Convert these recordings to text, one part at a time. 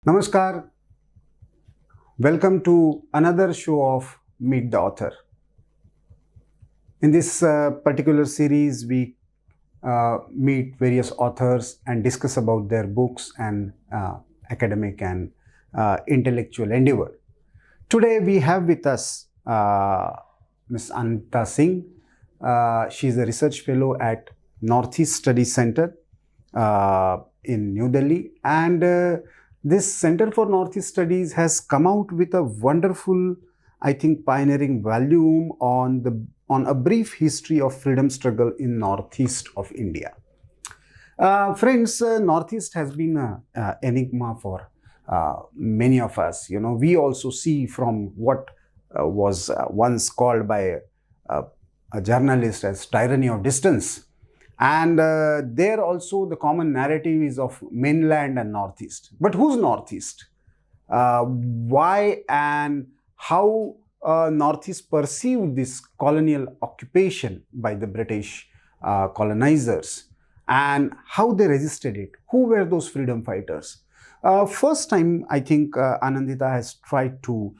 Namaskar. Welcome to another show of Meet the Author. In this particular series, we meet various authors and discuss about their books and academic and intellectual endeavor. Today, we have with us Ms. Anandita Singh. She is a research fellow at Northeast Studies Center in New Delhi, and this Center for Northeast Studies has come out with a wonderful, I think, pioneering volume on a brief history of freedom struggle in Northeast of India. Friends, Northeast has been an enigma for many of us. You know, we also see from what was once called by a journalist as tyranny of distance. And there also the common narrative is of mainland and Northeast. But who's Northeast? Why and how Northeast perceived this colonial occupation by the British colonizers and how they resisted it? Who were those freedom fighters? First time, I think Anandita has tried to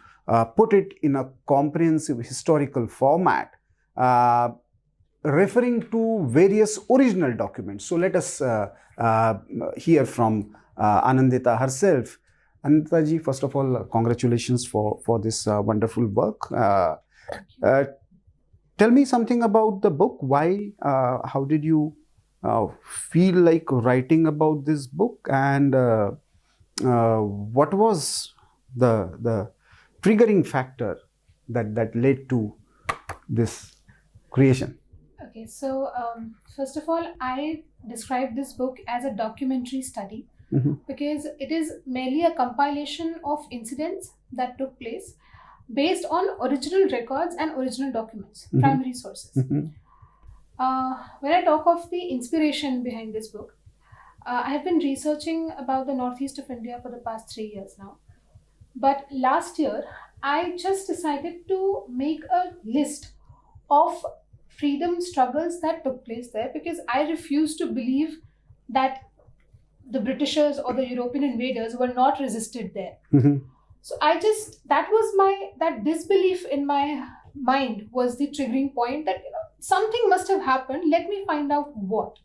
put it in a comprehensive historical format, referring to various original documents. So let us hear from Anandita herself. Anandita ji, first of all, congratulations for this wonderful work. Tell me something about the book. Why, how did you feel like writing about this book, and what was the triggering factor that led to this creation? Okay, so first of all, I describe this book as a documentary study because it is merely a compilation of incidents that took place based on original records and original documents, primary sources. When I talk of the inspiration behind this book, I have been researching about the Northeast of India for the past 3 years now. But last year, I just decided to make a list of freedom struggles that took place there because I refuse to believe that the Britishers or the European invaders were not resisted there. So that disbelief in my mind was the triggering point that something must have happened. Let me find out what.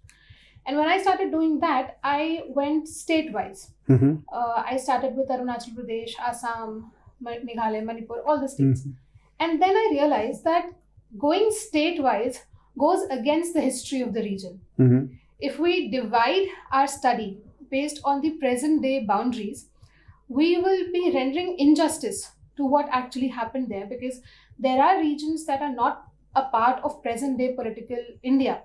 And when I started doing that, I went state-wise. I started with Arunachal Pradesh, Assam, Meghalaya, Manipur, all the states. And then I realized that going state-wise goes against the history of the region. If we divide our study based on the present-day boundaries, we will be rendering injustice to what actually happened there, because there are regions that are not a part of present-day political India,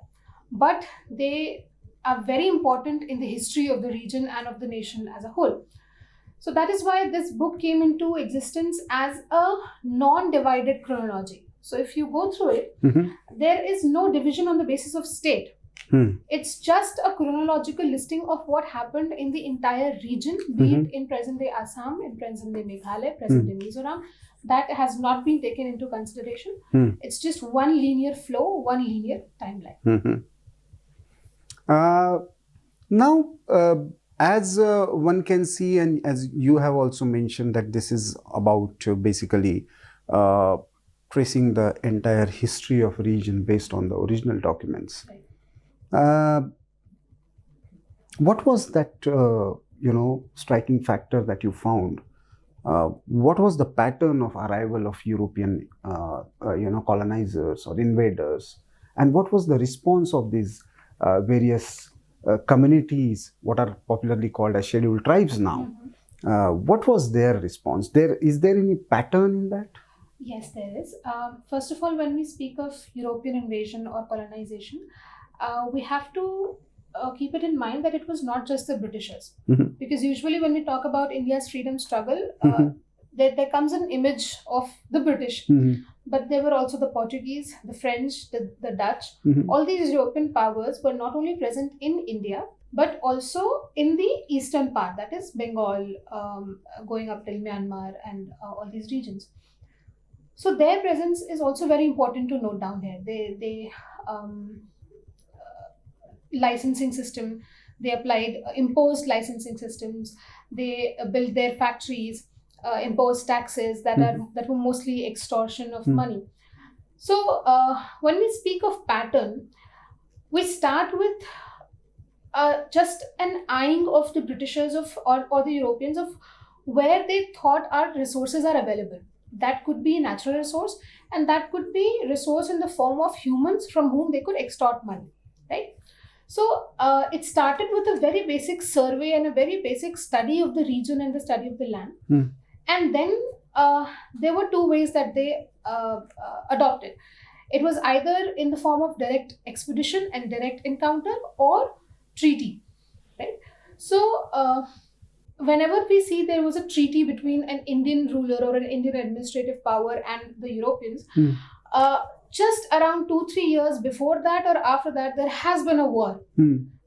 but they are very important in the history of the region and of the nation as a whole. So that is why this book came into existence as a non-divided chronology. So if you go through it, there is no division on the basis of state. It's just a chronological listing of what happened in the entire region, be it in present-day Assam, in present-day Meghalaya, present-day Mizoram. That has not been taken into consideration. It's just one linear flow, one linear timeline. Now, as one can see, and as you have also mentioned, that this is about basically tracing the entire history of region based on the original documents. Right. What was that striking factor that you found? What was the pattern of arrival of European colonizers or invaders, and what was the response of these various communities, what are popularly called as scheduled tribes now? What was their response? Is there any pattern in that? Yes, there is. First of all, when we speak of European invasion or colonization, we have to keep it in mind that it was not just the Britishers. Because usually when we talk about India's freedom struggle, there comes an image of the British. But there were also the Portuguese, the French, the Dutch. All these European powers were not only present in India, but also in the eastern part, that is Bengal, going up till Myanmar and all these regions. So their presence is also very important to note down here. They licensing system, They applied imposed licensing systems. They built their factories, imposed taxes that were mostly extortion of money. So when we speak of pattern, we start with just an eyeing of the Britishers or the Europeans of where they thought our resources are available. That could be natural resource, and that could be resource in the form of humans from whom they could extort money, right? So it started with a very basic survey and a very basic study of the region and the study of the land. And then there were two ways that they adopted. It was either in the form of direct expedition and direct encounter or treaty, right? So whenever we see there was a treaty between an Indian ruler or an Indian administrative power and the Europeans, just around 2-3 years before that or after that, there has been a war.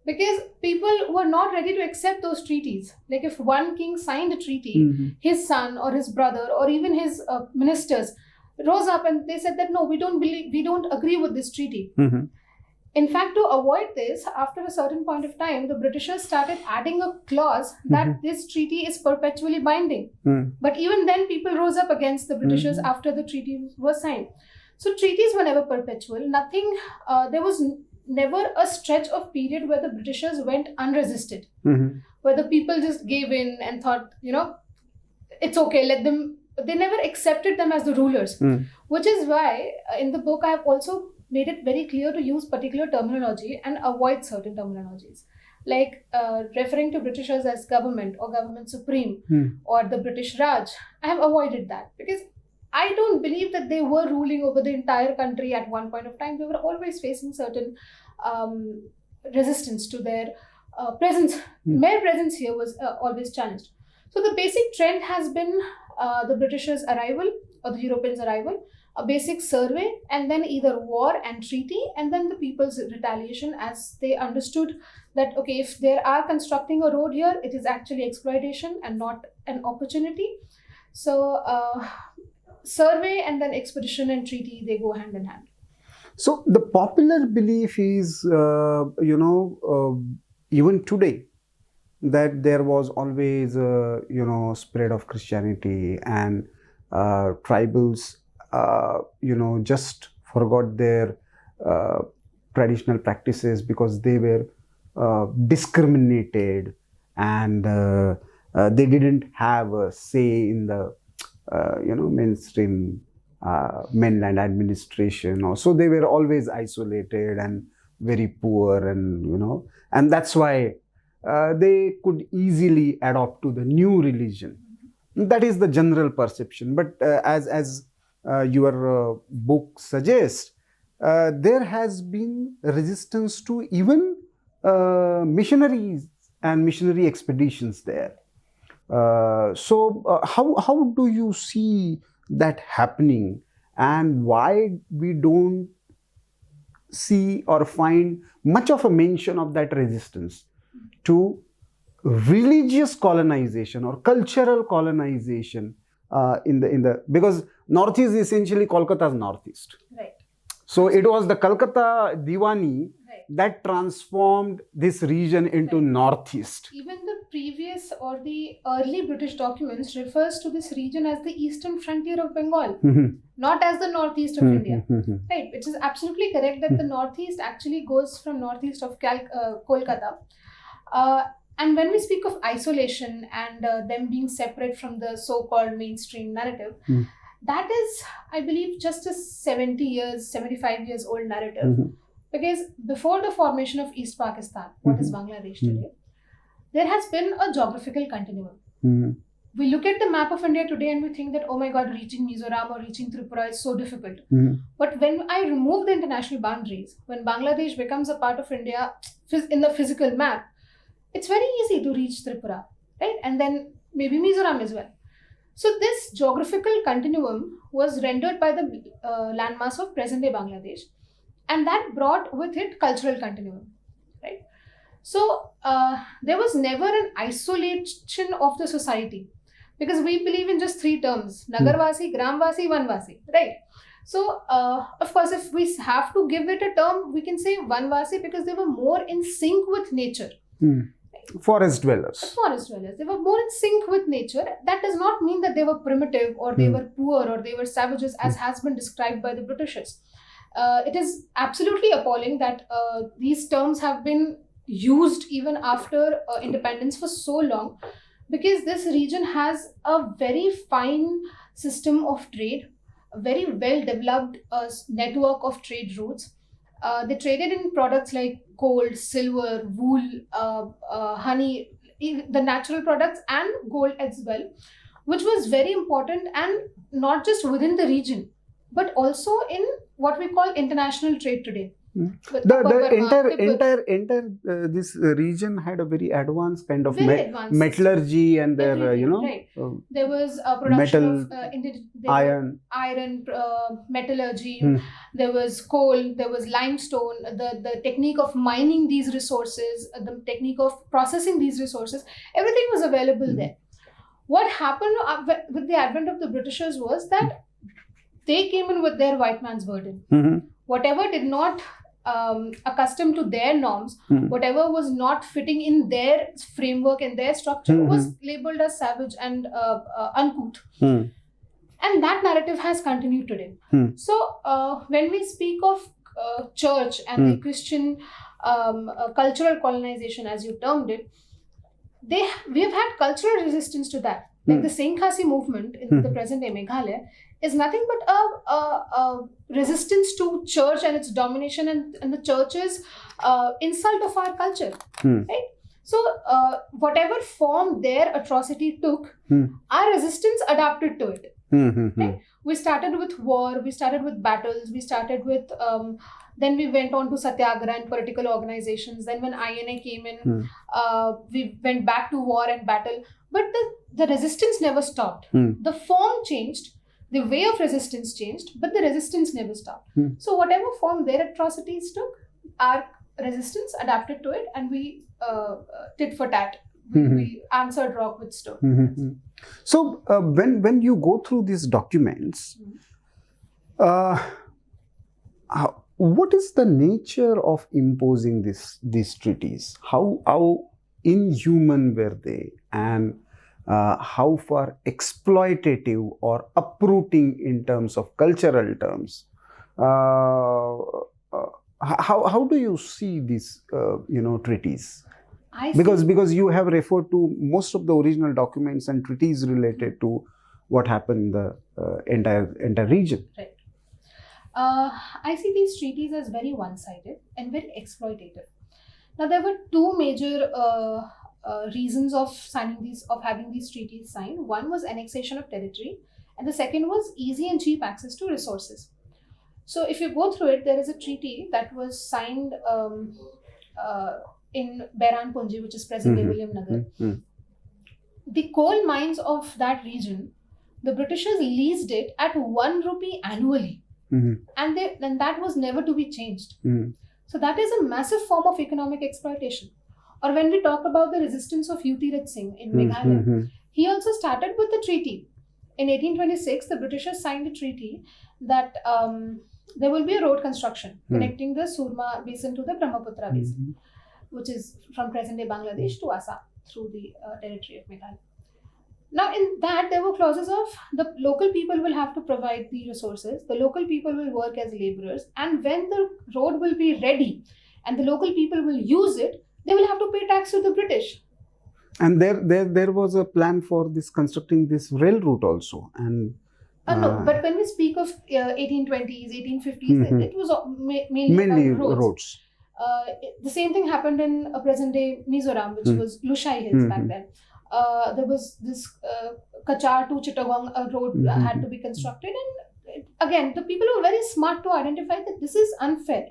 Because people were not ready to accept those treaties. Like if one king signed a treaty, his son or his brother or even his ministers rose up and they said that no, we don't agree with this treaty. In fact, to avoid this, after a certain point of time, the Britishers started adding a clause that this treaty is perpetually binding. But even then, people rose up against the Britishers after the treaty was signed. So treaties were never perpetual. Nothing. There was never a stretch of period where the Britishers went unresisted, where the people just gave in and thought, it's okay, let them. They never accepted them as the rulers, which is why in the book I have also made it very clear to use particular terminology and avoid certain terminologies, like referring to Britishers as government or government supreme or the British Raj. I have avoided that because I don't believe that they were ruling over the entire country at one point of time. They were always facing certain resistance to their presence. Mere presence here was always challenged. So the basic trend has been the Britishers' arrival or the Europeans' arrival, a basic survey, and then either war and treaty, and then the people's retaliation as they understood that, okay, if they are constructing a road here, it is actually exploitation and not an opportunity. So survey and then expedition and treaty, they go hand in hand. So the popular belief is, even today, that there was always spread of Christianity and tribals just forgot their traditional practices because they were discriminated and they didn't have a say in the mainstream mainland administration. Also, they were always isolated and very poor, and that's why they could easily adopt to the new religion. That is the general perception. But as your book suggests, there has been resistance to even missionaries and missionary expeditions there. So how do you see that happening, and why we don't see or find much of a mention of that resistance to religious colonization or cultural colonization in the because North is essentially Kolkata's northeast. Right. So it was the Calcutta Diwani that transformed this region into northeast. Even the previous or the early British documents refers to this region as the eastern frontier of Bengal, not as the northeast of India. Right, which is absolutely correct that the northeast actually goes from northeast of Kolkata. And when we speak of isolation and them being separate from the so-called mainstream narrative, that is, I believe, just a 75 years old narrative. Because before the formation of East Pakistan, what is Bangladesh today, there has been a geographical continuum. We look at the map of India today and we think that, oh my God, reaching Mizoram or reaching Tripura is so difficult. But when I remove the international boundaries, when Bangladesh becomes a part of India in the physical map, it's very easy to reach Tripura, right? And then maybe Mizoram as well. So this geographical continuum was rendered by the landmass of present-day Bangladesh, and that brought with it cultural continuum, right? So there was never an isolation of the society, because we believe in just three terms: Nagarvasi, Gramvasi, Vanvasi, right? So of course, if we have to give it a term, we can say Vanvasi because they were more in sync with nature. Forest dwellers. Forest dwellers. They were more in sync with nature. That does not mean that they were primitive or they were poor or they were savages, as has been described by the Britishers. It is absolutely appalling that these terms have been used even after independence for so long, because this region has a very fine system of trade, a very well developed network of trade routes. They traded in products like gold, silver, wool, honey, the natural products, and gold as well, which was very important, and not just within the region, but also in what we call international trade today. With The Upper Burma, Tibet, entire this region had a very advanced kind of very advanced metallurgy, and their everything, right. There was a production metal, of iron. Metallurgy. There was coal, there was limestone, the technique of mining these resources, the technique of processing these resources, everything was available there. What happened with the advent of the Britishers was that they came in with their white man's burden. Whatever did not accustomed to their norms, whatever was not fitting in their framework and their structure was labeled as savage and uncouth. And that narrative has continued today. So when we speak of church and the Christian cultural colonization, as you termed it, we have had cultural resistance to that. Like the Singh movement in the present day Meghalaya is nothing but a resistance to church and its domination and the church's insult of our culture. Right? So whatever form their atrocity took, our resistance adapted to it. Right? We started with war, we started with battles, we started with then we went on to satyagraha and political organizations. Then when INA came in, we went back to war and battle. But the resistance never stopped. The form changed, the way of resistance changed, but the resistance never stopped. So whatever form their atrocities took, our resistance adapted to it, and we tit for tat. We answered rock with stone. So when you go through these documents, what is the nature of imposing these treaties? How inhuman were they, and how far exploitative or uprooting in terms of cultural terms? How do you see these treaties? Because you have referred to most of the original documents and treaties related to what happened in the entire region. Right. I see these treaties as very one-sided and very exploitative. Now, there were two major reasons of having these treaties signed. One was annexation of territory, and the second was easy and cheap access to resources. So, if you go through it, there is a treaty that was signed in Bairanpunji, which is present-day Williamnagar. The coal mines of that region, the Britishers leased it at ₹1 annually, and that was never to be changed. So that is a massive form of economic exploitation. Or when we talk about the resistance of Yutiraj Singh in Meghalaya, he also started with a treaty. In 1826, the Britishers signed a treaty that there will be a road construction connecting the Surma basin to the Brahmaputra basin, which is from present-day Bangladesh to Assam through the territory of Meghalaya. Now, in that, there were clauses of the local people will have to provide the resources, the local people will work as laborers, and when the road will be ready and the local people will use it, they will have to pay tax to the British. And there was a plan for this constructing this rail route also. And no, but when we speak of 1820s, 1850s, it was mainly roads. The same thing happened in present-day Mizoram, which was Lushai Hills back then. There was this Kachar to Chittagong road had to be constructed, and again, the people were very smart to identify that this is unfair.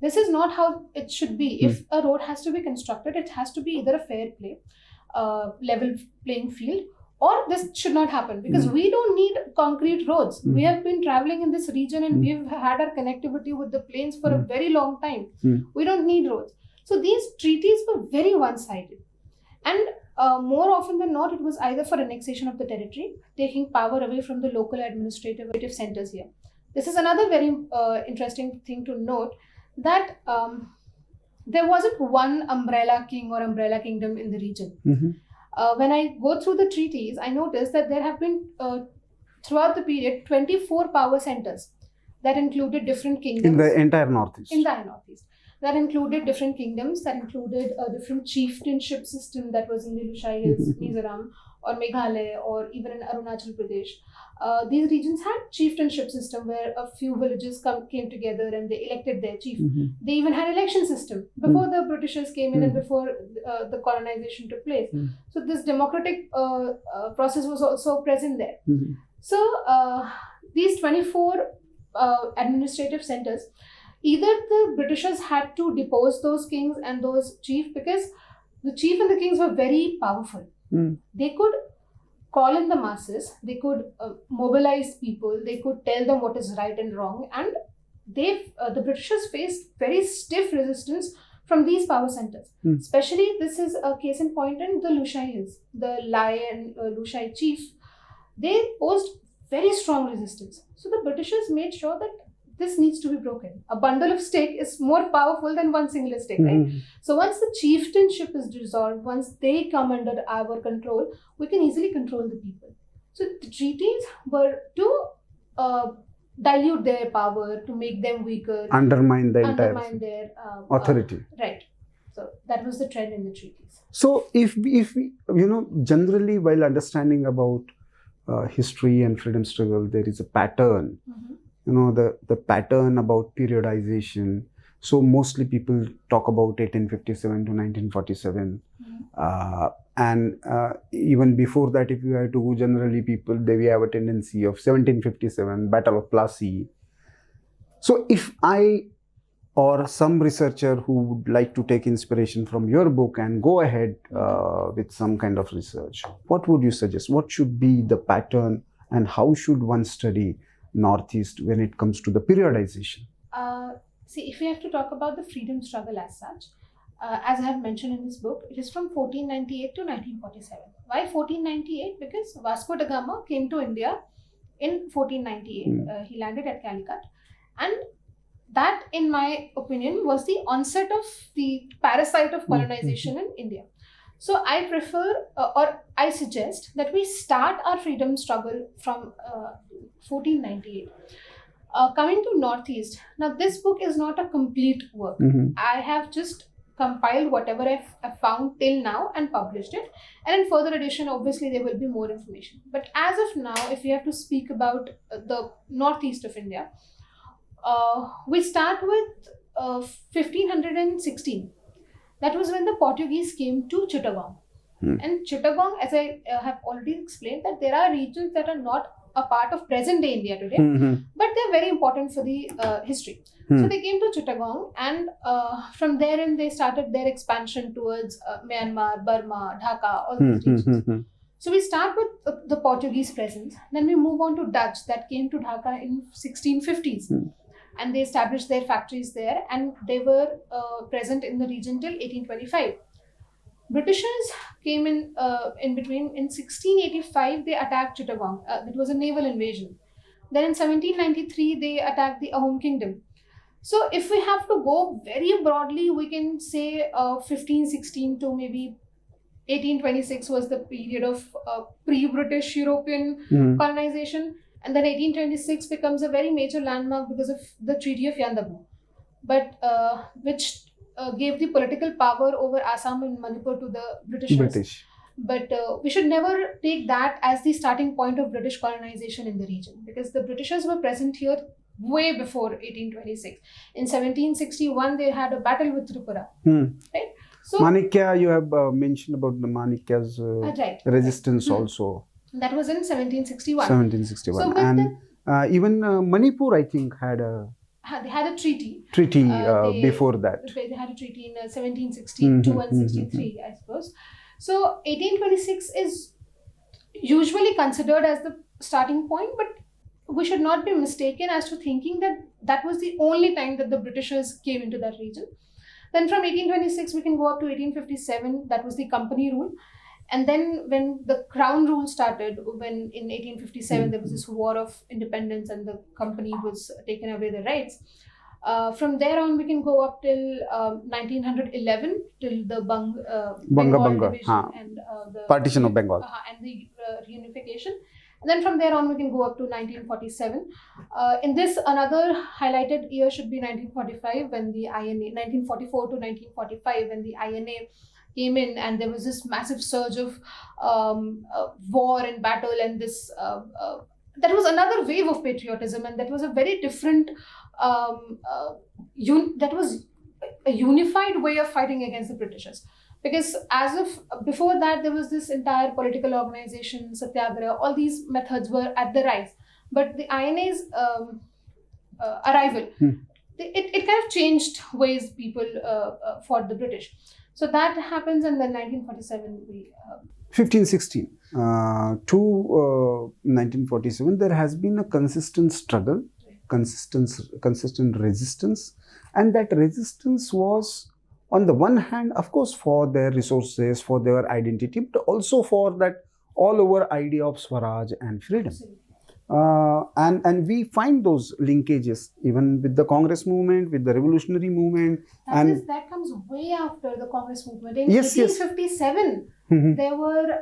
This is not how it should be. If a road has to be constructed, it has to be either a fair play, level playing field, or this should not happen, because we don't need concrete roads. We have been traveling in this region and we've had our connectivity with the plains for a very long time. We don't need roads. So these treaties were very one-sided. And more often than not, it was either for annexation of the territory, taking power away from the local administrative centers here. This is another very interesting thing to note, that there wasn't one umbrella king or umbrella kingdom in the region. When I go through the treaties, I noticed that there have been, throughout the period, 24 power centers that included different kingdoms. In the entire Northeast. In the Northeast. That included different kingdoms, that included a different chieftainship system that was in the Lushai Hills, Mizoram, or Meghalaya, or even in Arunachal Pradesh. These regions had chieftainship system where a few villages came together and they elected their chief. They even had election system before the Britishers came in and before the colonization took place. So this democratic process was also present there. So these 24 administrative centers, either the Britishers had to depose those kings and those chiefs, because the chief and the kings were very powerful. They could call in the masses, they could mobilize people, they could tell them what is right and wrong, and the Britishers faced very stiff resistance from these power centers. Especially, this is a case in point in the Lushai Hills. The Lai and Lushai chief, they posed very strong resistance. So the Britishers made sure that this needs to be broken. A bundle of stick is more powerful than one single stick, right? So once the chieftainship is dissolved, once they come under our control, we can easily control the people. So the treaties were to dilute their power, to make them weaker, undermine their authority. Right. So that was the trend in the treaties. So if we, generally while understanding about history and freedom struggle, there is a pattern. The pattern about periodization. So mostly people talk about 1857 to 1947. And even before that, if you have to go, generally we have a tendency of 1757, Battle of Plassey. So if I or some researcher who would like to take inspiration from your book and go ahead with some kind of research, what would you suggest? What should be the pattern and how should one study Northeast when it comes to the periodization? See, if we have to talk about the freedom struggle as such, as I have mentioned in this book, it is from 1498 to 1947. Why 1498? Because Vasco da Gama came to India in 1498. He landed at Calicut, and that, in my opinion, was the onset of the parasite of colonization in India. So I prefer, or I suggest that we start our freedom struggle from 1498. Coming to Northeast, now this book is not a complete work. I have just compiled whatever I've found till now and published it. And in further edition, obviously, there will be more information. But as of now, if we have to speak about the Northeast of India, we start with 1516. That was when the Portuguese came to Chittagong. And Chittagong, as I have already explained, that there are regions that are not a part of present-day India today, but they're very important for the history. So they came to Chittagong, and from there in they started their expansion towards Myanmar, Burma, Dhaka, all these regions. So we start with the Portuguese presence, then we move on to Dutch that came to Dhaka in 1650s. And they established their factories there, and they were present in the region till 1825. Britishers came in between. In 1685, they attacked Chittagong. It was a naval invasion. Then in 1793, they attacked the Ahom Kingdom. So if we have to go very broadly, we can say 1516 to maybe 1826 was the period of pre-British European colonization. And then 1826 becomes a very major landmark because of the Treaty of Yandabu, but which gave the political power over Assam and Manipur to the Britishers. But we should never take that as the starting point of British colonization in the region, because the Britishers were present here way before 1826. In 1761, they had a battle with Tripura. Right? So, Manikya, you have mentioned about the Manikya's resistance also. That was in 1761. 1761. So and even Manipur, I think, they had a treaty. Before that. They had a treaty in 1762 and 63, I suppose. So 1826 is usually considered as the starting point, but we should not be mistaken as to thinking that that was the only time that the Britishers came into that region. Then from 1826, we can go up to 1857. That was the company rule. And then when the crown rule started, when in 1857 there was this war of independence and the company was taken away their rights, From there on, we can go up till 1911, till the Banga Bengal Banga, division हाँ, and the partition of Bengal. and the reunification. And then from there on, we can go up to 1947. In this, another highlighted year should be 1945, when the INA, 1944 to 1945, when the INA came in, and there was this massive surge of war and battle, and this that was another wave of patriotism, and that was a very different that was a unified way of fighting against the Britishers. Because as of before that, there was this entire political organization, satyagraha, all these methods were at the rise. But the INA's arrival, it kind of changed ways people fought the British. So that happens, and then 1947 we 1516 to 1947, there has been a consistent struggle, consistent resistance, and that resistance was, on the one hand, of course, for their resources, for their identity, but also for that all-over idea of Swaraj and freedom. And we find those linkages even with the Congress movement, with the revolutionary movement. That comes way after the Congress movement. In Yes, 1857, there were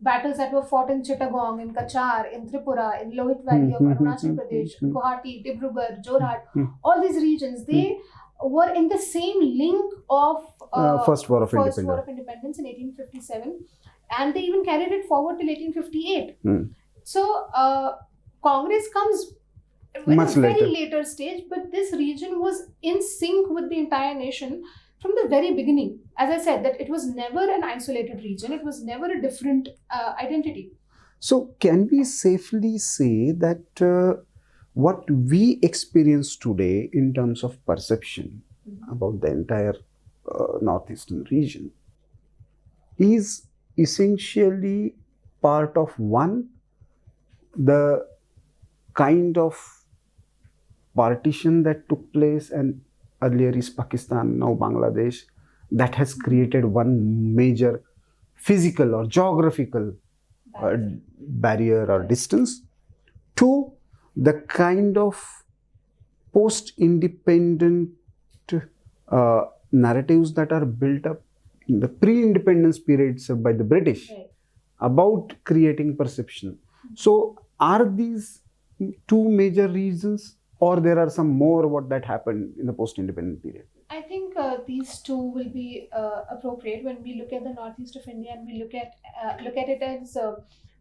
battles that were fought in Chittagong, in Kachar, in Tripura, in Lohit Valley of Arunachal Pradesh, Guwahati, Dibrugarh, Jorhat. All these regions, they were in the same link of First War of Independence in 1857, and they even carried it forward till 1858. So Congress comes at Much a very later. later stage, but this region was in sync with the entire nation from the very beginning. As I said, that it was never an isolated region, it was never a different identity. So can we safely say that what we experience today in terms of perception about the entire northeastern region is essentially part of the kind of partition that took place, and earlier is Pakistan, now Bangladesh, that has created one major physical or geographical barrier or distance, to the kind of post-independent narratives that are built up in the pre-independence periods by the British about creating perception. So are these two major reasons, or there are some more what that happened in the post-independent period? I think these two will be appropriate when we look at the northeast of India, and we look at it as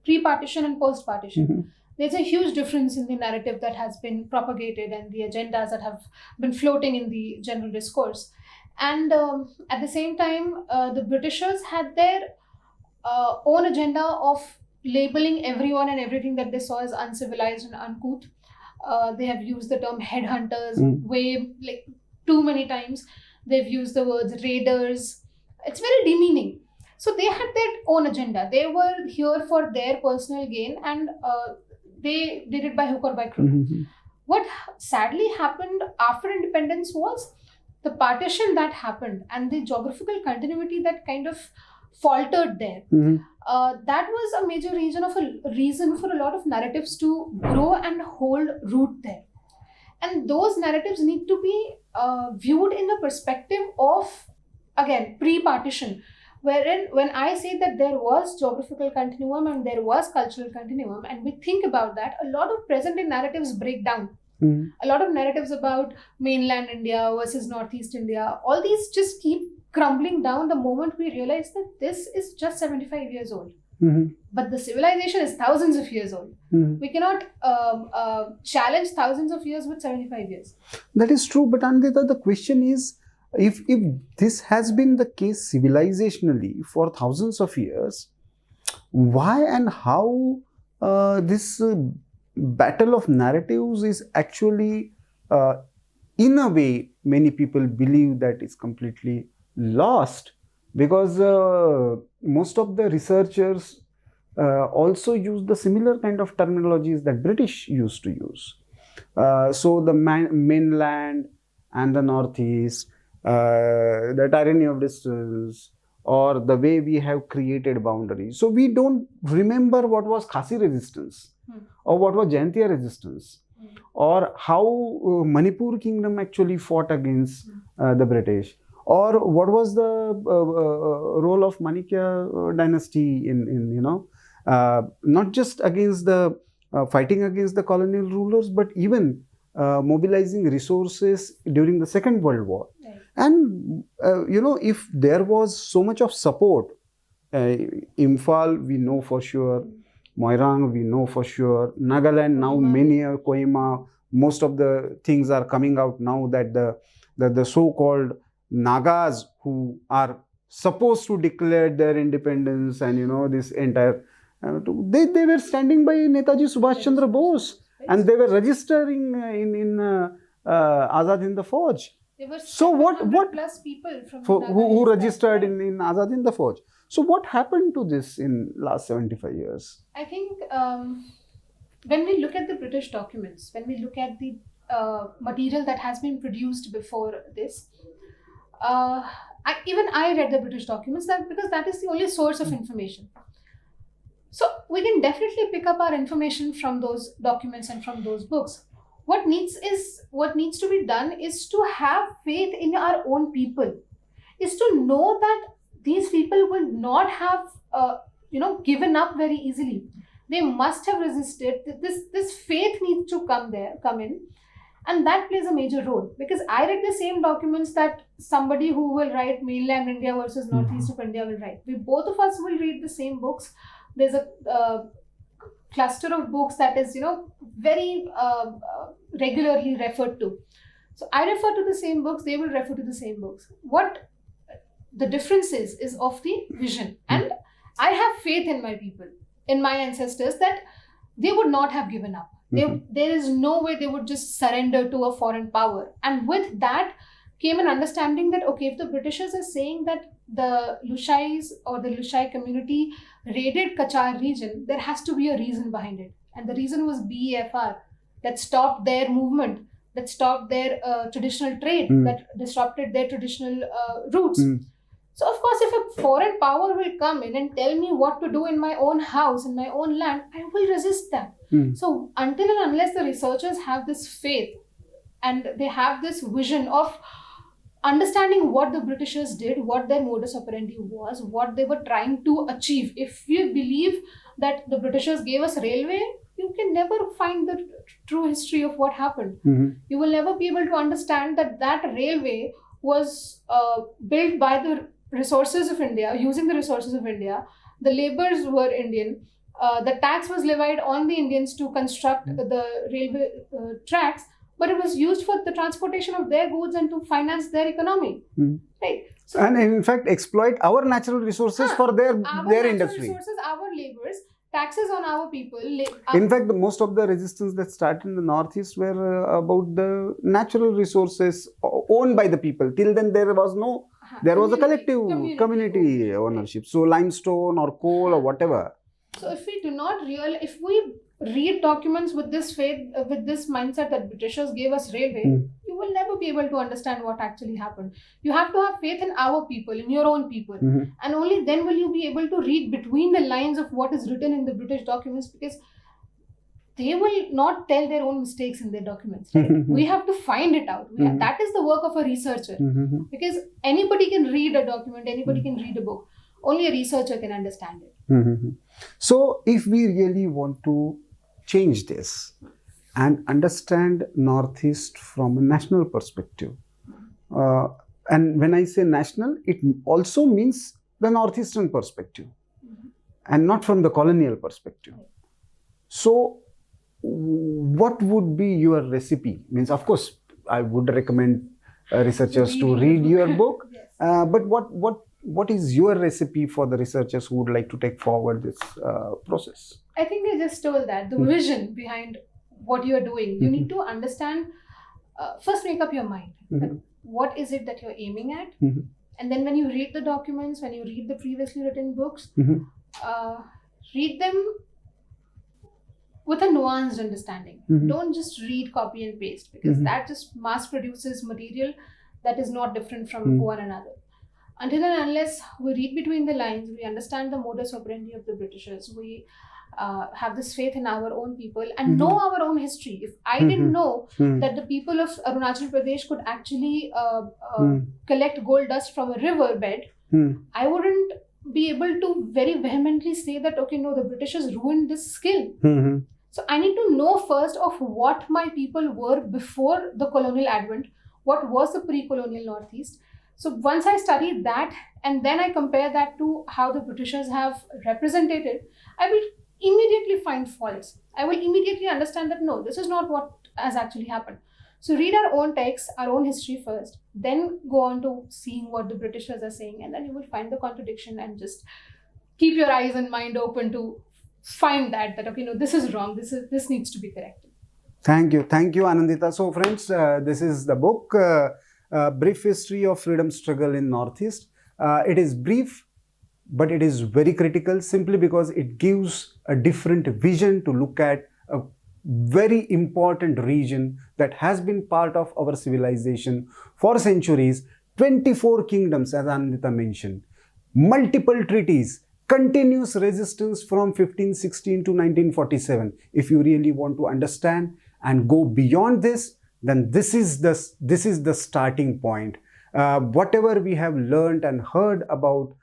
pre-partition and post-partition. There's a huge difference in the narrative that has been propagated and the agendas that have been floating in the general discourse. And at the same time, the Britishers had their own agenda of labeling everyone and everything that they saw as uncivilized and uncouth. They have used the term headhunters too many times. They've used the words raiders. It's very demeaning. So they had their own agenda. They were here for their personal gain, and they did it by hook or by crook. What sadly happened after independence was the partition that happened and the geographical continuity that kind of faltered there. That was a major reason for a lot of narratives to grow and hold root there. And those narratives need to be viewed in the perspective of, again, pre-partition, wherein when I say that there was geographical continuum and there was cultural continuum, and we think about that, a lot of present-day narratives break down. A lot of narratives about mainland India versus Northeast India, all these just keep crumbling down the moment we realize that this is just 75 years old. But the civilization is thousands of years old. We cannot challenge thousands of years with 75 years. That is true, but Anandita, the question is, if this has been the case civilizationally for thousands of years, why and how this battle of narratives is actually, in a way, many people believe that it's completely lost, because most of the researchers also use the similar kind of terminologies that British used to use. So the mainland and the northeast, the tyranny of distance, or the way we have created boundaries. So we don't remember what was Khasi resistance or what was Jaintia resistance. or how Manipur kingdom actually fought against the British, or what was the role of Manikya dynasty in not just against the fighting against the colonial rulers, but even mobilizing resources during the Second World War. Right. And if there was so much of support, Imphal we know for sure, Moirang we know for sure, Nagaland now many Kohima, most of the things are coming out now that the so-called Nagas who are supposed to declare their independence and this entire they were standing by Netaji Subhash Chandra Bose, and they were registering in Azad Hind Fauj. There were So what plus people from who registered in Azad Hind Fauj. So what happened to this in last 75 years? I think when we look at the British documents, when we look at the material that has been produced before this, even I read the British documents because that is the only source of information. So we can definitely pick up our information from those documents and from those books. What needs to be done is to have faith in our own people, is to know that these people will not have given up very easily. They must have resisted. This faith needs to come in, and that plays a major role, because I read the same documents that somebody who will write mainland India versus northeast of India will write. Both of us will read the same books. There's a cluster of books that is very regularly referred to. So I refer to the same books, they will refer to the same books. What the difference is of the vision. And I have faith in my people, in my ancestors, that they would not have given up. There is no way they would just surrender to a foreign power. And with that came an understanding that, okay, if the Britishers are saying that the Lushais or the Lushai community raided Kachar region, there has to be a reason behind it. And the reason was BEFR, that stopped their movement, that stopped their traditional trade, that disrupted their traditional routes. So of course, if a foreign power will come in and tell me what to do in my own house, in my own land, I will resist that. So until and unless the researchers have this faith and they have this vision of understanding what the Britishers did, what their modus operandi was, what they were trying to achieve. If you believe that the Britishers gave us railway, you can never find the true history of what happened. You will never be able to understand that railway was built by the resources of India, using the resources of India. The laborers were Indian. The tax was levied on the Indians to construct the railway tracks, but it was used for the transportation of their goods and to finance their economy. Right? So, and in fact, exploit our natural resources for their industry. Resources, our laborers, taxes on our people. In fact, most of the resistance that started in the Northeast were about the natural resources owned by the people. Till then, there was no, there was a collective community ownership. So limestone or coal or whatever. So if we read documents with this faith, with this mindset that Britishers gave us railway, you will never be able to understand what actually happened. You have to have faith in our people, in your own people. And only then will you be able to read between the lines of what is written in the British documents, because they will not tell their own mistakes in their documents. Right? We have to find it out. That is the work of a researcher. Because anybody can read a document, anybody can read a book. Only a researcher can understand it. So if we really want to change this and understand Northeast from a national perspective, and when I say national, it also means the Northeastern perspective and not from the colonial perspective. So what would be your recipe? Means, of course, I would recommend researchers to read your book, but what is your recipe for the researchers who would like to take forward this process? I think I just told that, the vision behind what you're doing. You need to understand, first make up your mind. What is it that you're aiming at? And then when you read the documents, when you read the previously written books, read them with a nuanced understanding. Don't just read, copy and paste, because that just mass produces material that is not different from one another. Until and unless we read between the lines, we understand the modus operandi of the Britishers, we have this faith in our own people and know our own history. If I didn't know that the people of Arunachal Pradesh could actually collect gold dust from a river bed, I wouldn't be able to very vehemently say that, okay, no, the Britishers ruined this skill. So I need to know first of what my people were before the colonial advent, what was the pre-colonial Northeast. So once I study that and then I compare that to how the Britishers have represented it, I will immediately find faults. I will immediately understand that no, this is not what has actually happened. So read our own texts, our own history first, then go on to seeing what the Britishers are saying, and then you will find the contradiction and just keep your eyes and mind open to find that okay, no, this is wrong, this needs to be corrected. Thank you, Anandita. So friends, this is the book, Brief History of Freedom Struggle in Northeast. It is brief, but it is very critical simply because it gives a different vision to look at a very important region that has been part of our civilization for centuries, 24 kingdoms as Anandita mentioned, multiple treaties, continuous resistance from 1516 to 1947. If you really want to understand and go beyond this, then this is the starting point. Whatever we have learned and heard about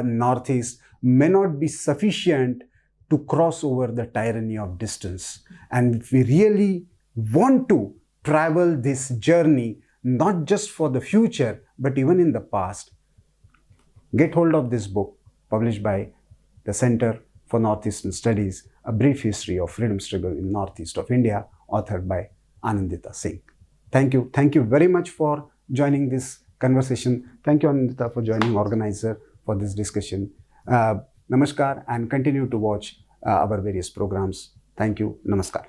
Northeast may not be sufficient to cross over the tyranny of distance. And if we really want to travel this journey, not just for the future, but even in the past, get hold of this book published by the Center for Northeastern Studies, A Brief History of Freedom Struggle in Northeast of India, authored by Anandita Singh. Thank you. Thank you very much for joining this conversation. Thank you, Anandita, for joining Organiser for this discussion. Namaskar, and continue to watch our various programs. Thank you. Namaskar.